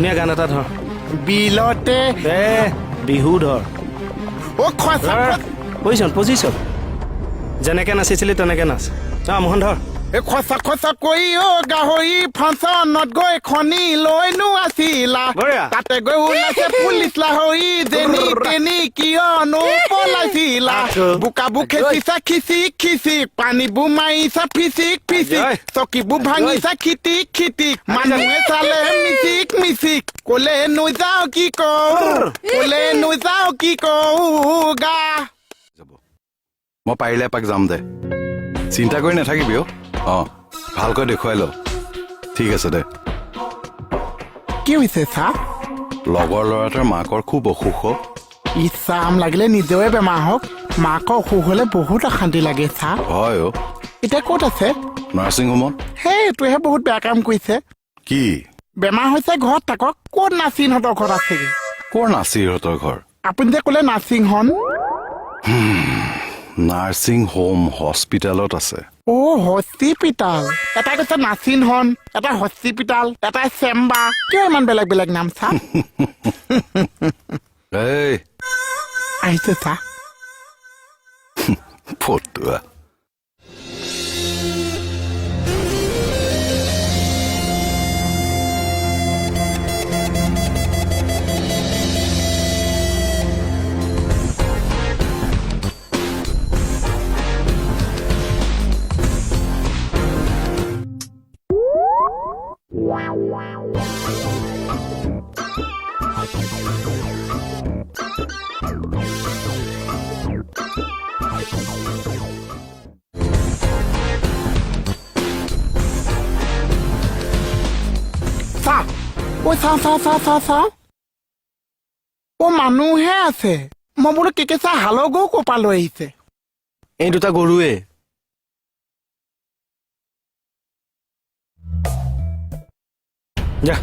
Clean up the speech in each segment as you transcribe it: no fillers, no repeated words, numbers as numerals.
ধুনীয়া গান এটা ধৰ বিলতে বিহু ধৰ পজিশ্যন যেনেকে নাচিছিলি তেনেকে নাচ মোহন ধৰ খচা খচা কৰি গাহৰি ফাংচনত গৈ খনি লৈনো আছিলা তাতে গৈ ওলাইছে পুলিচ লাহৰি যেনি তেনি কিয়নো পলাইছিলা বোকাবোৰ খেচিছা খিচিক খিচিক পানীবোৰ মাৰিছা ফিচিক ফিচিক চকীবোৰ ভাঙিছা খিটিক খিটিক মানুহে চালে মিচিক মিচিক কলে নোযাও কি কওঁ গা মই পাৰিলে এপাক যাম দে চিন্তা কৰি নাথাকিবি ভালকৈ দেখুৱাই ল ঠিক আছে দে কি হৈছে চা লগৰ ল'ৰাটোৰ মাকৰ খুব অসুখ ইচ্ছাম লাগিলে নিজেও বেমাৰ হওক মাকৰ অসুখ হলে বহুত অশান্তি লাগে চা হয় এতিয়া ক'ত আছে নাৰ্ছিং হোমত সেইটোহে বহুত বেয়া কাম কৰিছে কি বেমাৰ হৈছে ঘৰত থাকক ক'ত নাচিনহঁতৰ ঘৰত আছেগে ক'ৰ নাচিৰহঁতৰ ঘৰ আপুনি যে ক'লে নাৰ্ছিং হোম নাৰ্ছিং হোম হস্পিটেলত আছে হস্পিটাল এটা কৈছে নাৰ্ছিং হোম এটা হস্পিটাল এটা চেম্বাৰ কিয় ইমান বেলেগ বেলেগ নাম চা এই আহিছে চা ফটোৱা চা মানুহে আছে মই বোলো কেকেচা হালৰ গৰু ক'ৰ পৰা লৈ আহিছে এই দুটা গৰুৱে যা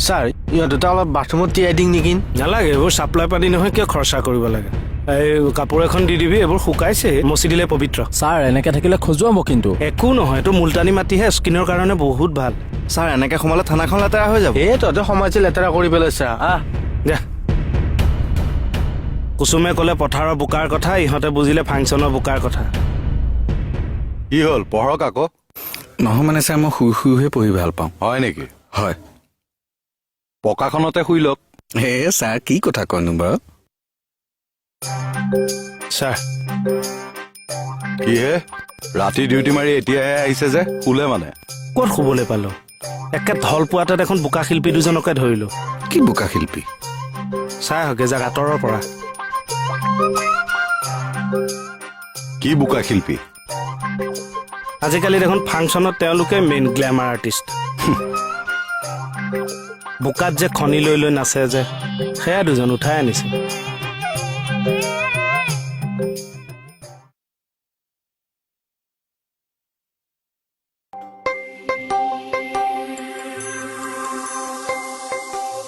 ছাৰ ইহঁত দুটা অলপ বাথৰুমত তিয়াই দিম নেকি নালাগে এইবোৰ চাপ্লাই পানী নহয় কিয় খৰচা কৰিব লাগে এই কাপোৰ এখন দি দিবি এইবোৰ শুকাইছে মচি দিলে পবিত্ৰ ছাৰ এনেকে থাকিলে খজুৱাব কিন্তু একো নহয় এইটো মুলতানী মাটিহে স্কিনৰ কাৰণে বহুত ভাল ছাৰ এনেকে সোমালে থানাখন লেতেৰা হৈ যাব তহঁতে সমাজে লেতেৰা কৰি পেলাইছা যা কুচুমে ক'লে পথাৰৰ বোকাৰ কথা ইহঁতে বুজিলে ফাংচনৰ বোকাৰ কথা কি হ'ল পঢ়ক আকৌ নহয় মানে ছাৰ মই শুইহে পঢ়ি ভাল পাওঁ হয় নেকি হয় পকাখনতে শুই লওক ছাৰ কি কথা কয়নো বাৰু ছাৰ কিহে ৰাতি ডিউটি মাৰি এতিয়াহে আহিছে যে শুলে মানে ক'ত শুবলৈ পালো একে ঢল পোৱাতে দেখোন বোকা শিল্পী দুজনকে ধৰিলো কি বোকা শিল্পী চাই হকে যাক আঁতৰৰ পৰা কি বোকা শিল্পী আজিকালি দেখোন ফাংচনত তেওঁলোকে মেইন গ্লেমাৰ আৰ্টিষ্ট বোকাত যে খনি লৈ লৈ নাচে যে সেয়া দুজন উঠাই আনিছে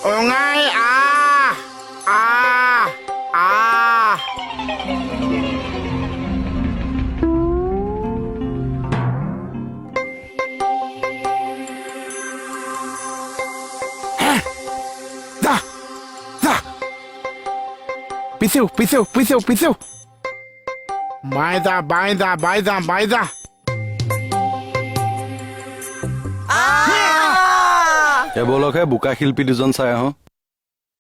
অঙাই পিছেও বাইদা বলকহে বোকা শিল্পী দুজন চাই আহোঁ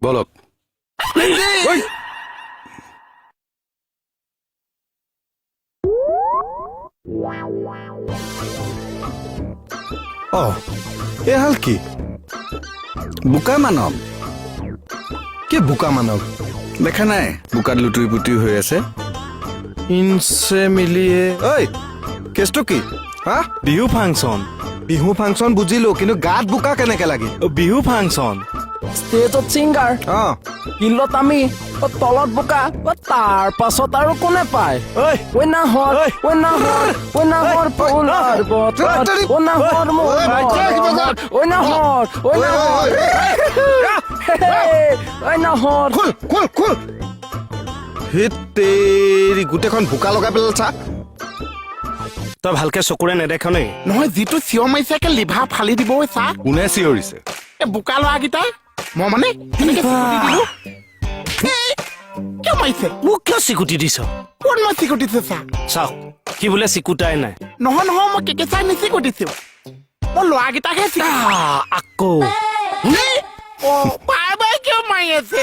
বলক এহাল কি বোকা মানৱ কি বোকা মানৱ দেখা নাই বোকাত লুটুৰি পুটুৰি হৈ আছে ইনছে মিলিয়ে ঐ কেছটো কি হা বিহু ফাংচন বুজিলো কিন্তু গাত বোকা কেনেকে লাগিল বিহু ফাংচন ষ্টেজত ছিংগাৰ শিলত আমি তলত বোকা তাৰ পাছত আৰু কোনে পায় গোটেইখন বোকা লগাই পেলাল চা তই ভালকে চকুৰে নেদেখ নেকি নহয় যিটো চিঞৰ মাৰিছে লিভা ফালি দিব চা কোনে চিঞৰিছে এই বোকা ল'ৰাকেইটাই মই মানে এনেকে চিকুটি দিলো এই, কিয় মাৰিছে মোক কিয় চিকুটি দিছ কোন মই চিকুটিছো চা চাওক কি বোলে চিকুটাই নাই নহয় নহয় মই কেকেচাই নিচিকুটিছো মই ল'ৰাকেইটাকহে আকৌ বাই বাই কিয় মাৰি আছে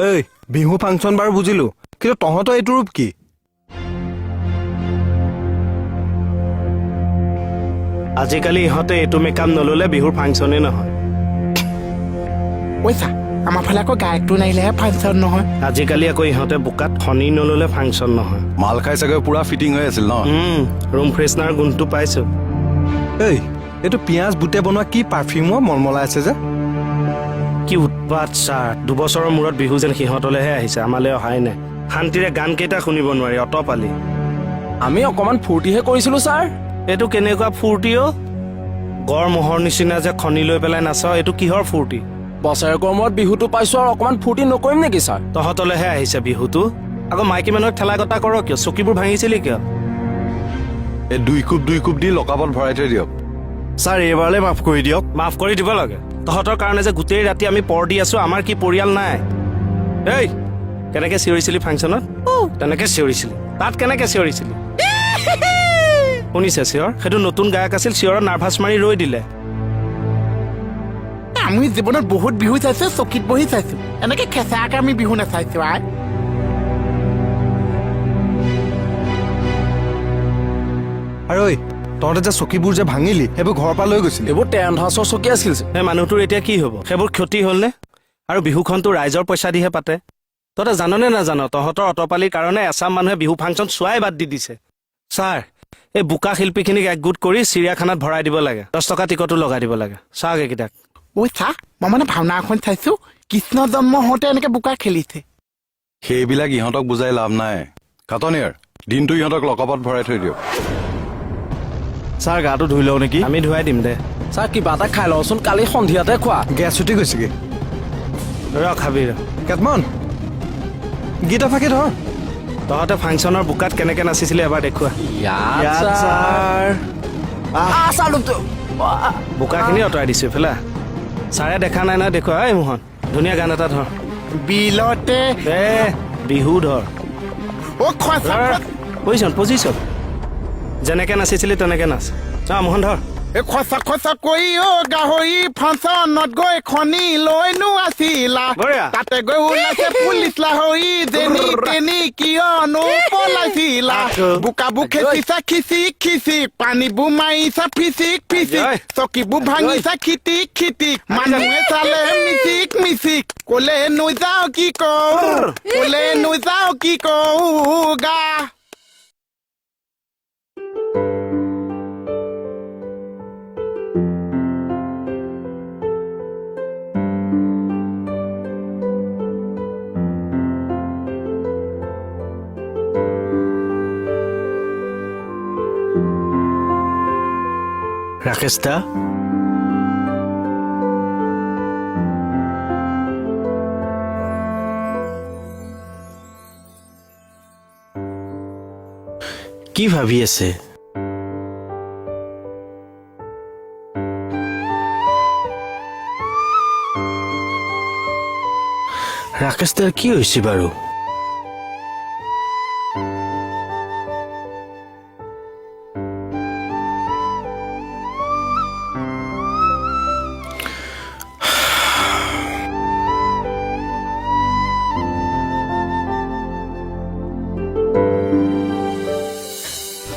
এই বিহু ফাংচন বাৰু বুজিলো কিন্তু তহঁতৰ এইটো ৰূপ কি আজিকালি ইহঁতে এইটো মেকআপ নললে বিহুৰ ফাংচনে নহয় পইচা আমাৰ ফালে আকৌ গায়কটো নাহিলেহে ফাংচন নহয় আজিকালি আকৌ ইহঁতে বোকাত খনি নললে ফাংচন নহয় মাল খাই চাগৈ পুৰা ফিটিং হৈ আছিল ন ৰুম ফ্ৰেছনাৰ গোন্ধটো পাইছো এই এইটো পিঁয়াজ বুটে বনোৱা কি পাৰফিউমো মলমলাই আছে যে কি উৎপাত ছাৰ 2 বছৰৰ মূৰত বিহু যেন সিহঁতলেহে আহিছে আমালৈ অহাই নাই শান্তিৰে গান কেইটা শুনিব নোৱাৰি অতপালি আমি অকমান ফূৰ্তিহে কৰিছিলো ছাৰ এইটো কেনেকুৱা ফূৰ্তি অ গড় মহৰ নিচিনা যে খনি লৈ পেলাই নাচ এইটো কিহৰ ফূৰ্তি বছৰেকৰ মূৰত বিহুটো পাইছো আৰু অকমান ফূৰ্তি নকৰিম নেকি ছাৰ তহঁতলেহে আহিছে বিহুটো আকৌ মাইকী মানুহক ঠেলা গতা কৰ কিয় চকীবোৰ ভাঙিছিলি কিয় এই 2 কোপ দি লকাপত ভৰাই থৈ দিয়ক ছাৰ এইবাৰলৈ মাফ কৰি দিয়ক মাফ কৰি দিব লাগে তহঁতৰ কাৰণে যে গোটেই ৰাতি আমি পৰ দি আছো আমাৰ কি পৰিয়াল নাই এই কেনেকে চিঞৰিছিলি ফাংচনত তেনেকে চিঞৰিছিলি তাত কেনেকে চিঞৰিছিলি শুনিছে চিঞৰ সেইটো নতুন গায়ক আছিল চিঞৰত নাৰ্ভাছ মাৰি ৰৈ দিলে আমি জীৱনত বহুত বিহু চাইছো চকীত বহি চাইছো এনেকে খেঁচাকে আমি বিহু নাচাইছো আই আৰু ঐ তহঁতে যে চকীবোৰ যে ভাঙিলি সেইবোৰ ঘৰৰ পৰা লৈ গৈছিলি এইবোৰ টেণ্ট চকী আছিল সেই মানুহটোৰ এতিয়া কি হ'ব সেইবোৰ ক্ষতি হ'লনে আৰু বিহুখনতো ৰাইজৰ পইচা দিহে পাতে তহঁতে জাননে নাজান তহঁতৰ অটপালিৰ কাৰণে এচাম মানুহে বিহু ফাংচন চোৱাই বাদ দি দিছে ছাৰ এই বোকা শিল্পীখিনিক একগোট কৰি চিৰিয়াখানাত ভৰাই দিব লাগে 10 টকা টিকটো লগাই দিব লাগে চাওক এইকেইটাক ঐ চা মই মানে ভাওনা এখন চাইছো কৃষ্ণ জন্ম হওঁতে এনেকে বোকা খেলিছে সেইবিলাক ইহঁতক বুজাই লাভ নাই কাটনিয়াৰ দিনটো ইহঁতক লকাপত ভৰাই থৈ দিয়ক ছাৰ গাটো ধুই লওঁ নেকি আমি ধুৱাই দিম দে ছাৰ কিবা এটা খাই লওঁচোন কালি সন্ধিয়াতে খোৱা গেছ উঠি গৈছেগে ৰ খাবি ৰ কেতমন গীত এফাকি ধৰ তহঁতে ফাংচনৰ বোকাত কেনেকে নাচিছিলি এবাৰ দেখুওৱা ইয়াত ছাৰ বোকাখিনি আঁতৰাই দিছো এইফালে ছাৰে দেখা নাই নহয় দেখুওৱা এই মোহন ধুনীয়া গান এটা ধৰ বিলতে এ বিহু ধৰ অ খচা পজিশ্যন যেনেকে নাচিছিলি তেনেকে নাচ মোহন ধৰ এই খচা খচা কৰি অ গাহৰি ফাংচনত গৈ খনি লৈনো আছিলা বঢ়িয়া। তাতে গৈ ওলাইছে পুলিচ লাহৰি যেনি তেনি কিয়নো পলাইছিলা বোকাবোৰ খেচিছা খিচিক খিচিক পানীবোৰ মাৰিছা ফিচিক ফিচিক আজয়। চকীবোৰ ভাঙিছা খিটিক খিটিক মানুহে চালে মিচিক মিচিক কলে নোযাও কি কওঁ গা ৰাকেশ দা কি ভাবি আছে ৰাকেশ দাৰ কি হৈছে বাৰু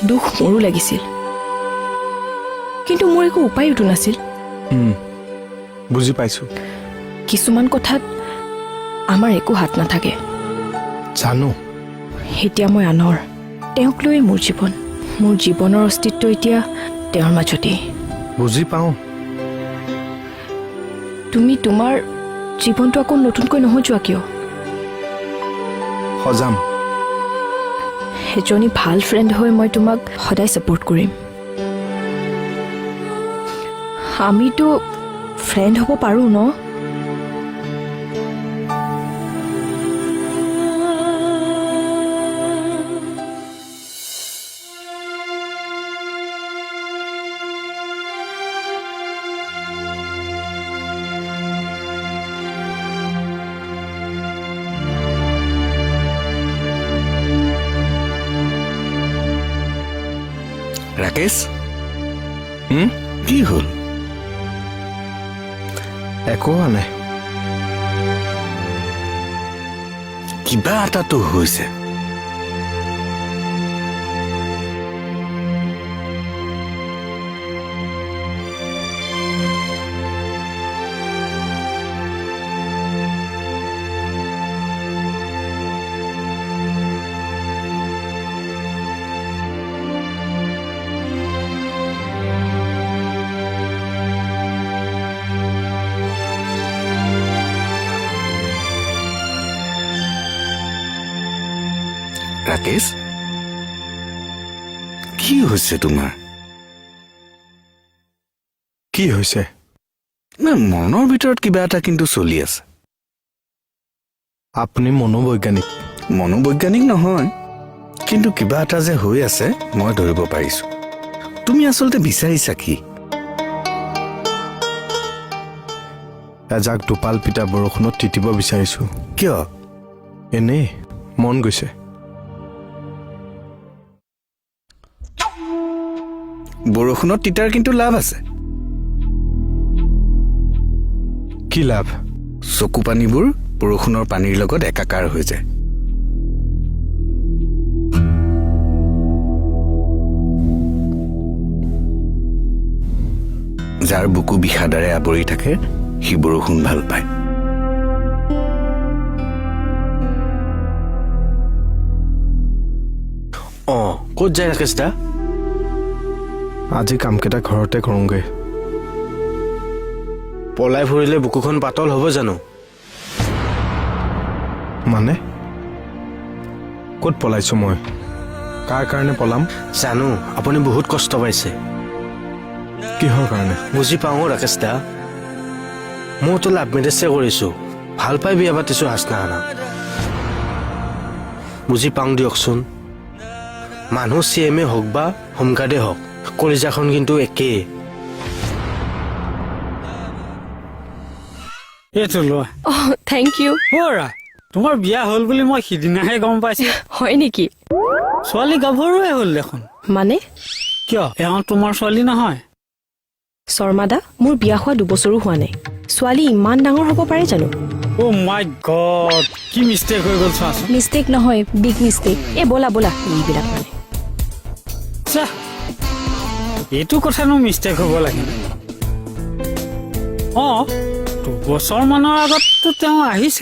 দুখ মোৰো লাগিছিল কিন্তু মোৰ একো উপায়তো নাছিল বুজি পাইছো কিছুমান কথাত আমাৰ একো হাত নাথাকে জানো এতিয়া মই আনৰ তেওঁক লৈ মোৰ জীৱনৰ অস্তিত্ব এতিয়া তেওঁৰ মাজতেই বুজি পাওঁ তুমি তোমাৰ জীৱনটো আকৌ নতুনকৈ নহোৱা কিয় সজাম এজনী ভাল ফ্ৰেণ্ড হৈ মই তোমাক সদায় ছাপোৰ্ট কৰিম আমিতো ফ্ৰেণ্ড হ'ব পাৰোঁ ন ৰাকেশ হুম? কি হ'ল? একো হোৱা নাই। কিবা এটাতো হৈছে। ৰাকেশ, কি হৈছে তোমাৰ? কি হৈছে? না, মনৰ ভিতৰত কিবা এটা কিন্তু চলি আছে। আপুনি মনোবৈজ্ঞানিক। মনোবৈজ্ঞানিক নহয়, কিন্তু কিবা এটা যে হৈ আছে মই ধৰিব পাৰিছো। তুমি আচলতে বিচাৰিছা কি? এজাক টোপাল পিতা বৰষুণত তিতিব বিচাৰিছো। কিয়? এনেই মন গৈছে। বৰষুণত তিতাৰ কিন্তু লাভ আছে। কি লাভ? চকু পানীবোৰ বৰষুণৰ পানীৰ লগত একাকাৰ হৈ যায়। যাৰ বুকু বিষাদাৰে আৱৰি থাকে সি বৰষুণ ভাল পায়। ক'ত যায় ৰাকেশ দা? আজি কামকেইটা ঘৰতে কৰোঁগৈ। পলাই ফুৰিলে বুকুখন পাতল হ'ব জানো? মানে ক'ত পলাইছো মই? কাৰ কাৰণে পলাম? জানো আপুনি বহুত কষ্ট পাইছে। কিহৰ কাৰণে? বুজি পাওঁ ৰাকেশ দা। মইতো লাভ মেৰেজে কৰিছোঁ, ভাল পাই বিয়া পাতিছোঁ হাসনাহানা। বুজি পাওঁ দিয়কচোন। মানুহ CMA হওক বা হোমগাৰ্ডে হওক, কলিজাখন কিন্তু একেই। এইটো লোৱা। Thank U. বৰা, তোমাৰ বিয়া হ'ল বুলি মই সিদিনাহে গম পাইছো। হয় নেকি? ছোৱালী গাভৰুৱে হ'ল দেখোন। মানে কিয়, এওঁ তোমাৰ ছোৱালী নহয়? শৰ্মাদা, মোৰ বিয়া হোৱা 2 বছৰো হোৱা নাই। ছোৱালী ইমান ডাঙৰ হ'ব পাৰে জানো? অ' মাই গড, কি মিষ্টেক হৈ গ'ল চোৱাচোন। মিষ্টেক নহয়, বিগ মিষ্টেক। ব'লা ব'লা, এইবিলাক মানে চা, এইটো কথানো মিষ্টেক হ'ব লাগে। 2 বছৰমানৰ আগততো তেওঁ আহিছিল।